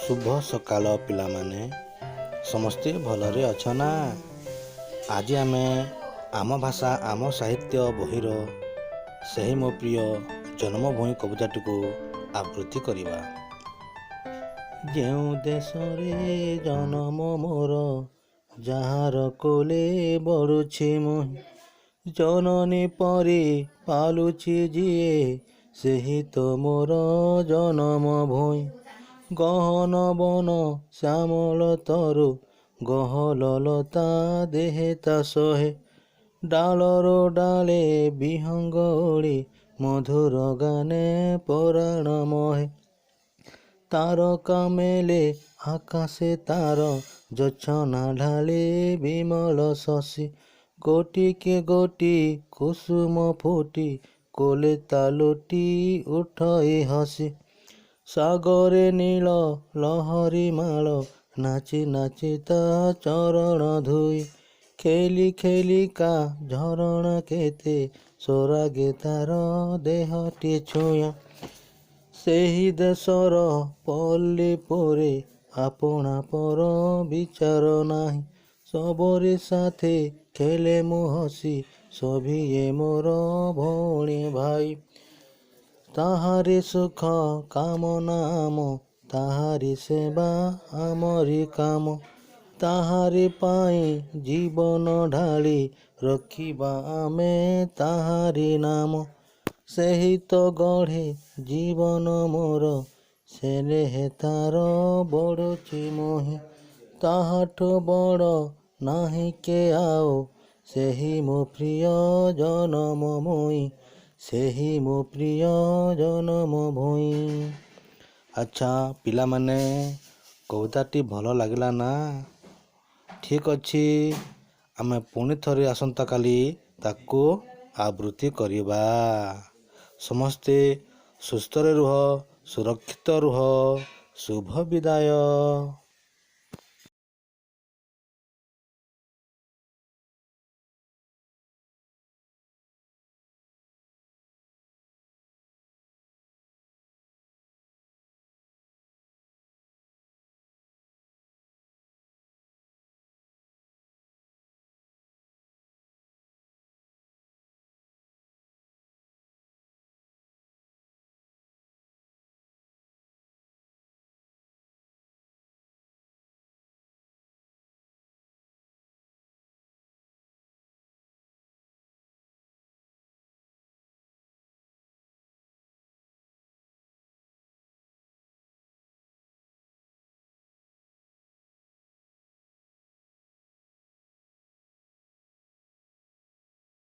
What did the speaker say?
शुभ सकाल पिलामाने समस्ते भलरे अछना। आज आमे आम भाषा आम साहित्य बहिर सही मो प्रिय जन्मभूमि कविताटी को आवृत्ति करिबा। जेउ देशरे जन्म मोर जार कोले बड़ुछि मुहि जननी परी पालुछि जिए सेही तो मोर जन्म भूमि। गहन बन श्यामल तरु गहललता देहेता सहे डालरो डाले विहंग ओଳି मधुर गाने पराण महे। तारका मेले आकाशे तार जछना ढाले विमल शशि गोटिके गोटी कुसुम फुटी कोले तालुटी उठई हसी। सागरे नील लहरी माल नाची नाची ता चरण धुई खेली खेलिका झरणा केते सोरागे तार देहटी छुया। सेही देशर पल्ली पोरे आपणा पर विचार नाही सबरे साथे खेले मु हसी सभिए मोर भौणी भाई। ताहारी सुख कामना आम ताहारी सेवा आमरी काम ताहारी पाई जीवन ढाली रखिबा आमे ताहारी नाम। सेही तो गढ़े जीवन मोर सेनेहे तार बड़ुछि मोहि ताहाठो बड़ नाही के आओ सेही मो प्रिय जन्म भूमि सेही मो प्रिय जन्म भूमि। अच्छा पिला माने कविताटी भल लागिला ना? ठीक अछि आमे पुणी थरे आसंता काली ताको आवृत्ति करिबा। समस्ते सुस्थ रे रुह सुरक्षित रुह शुभ विदाय।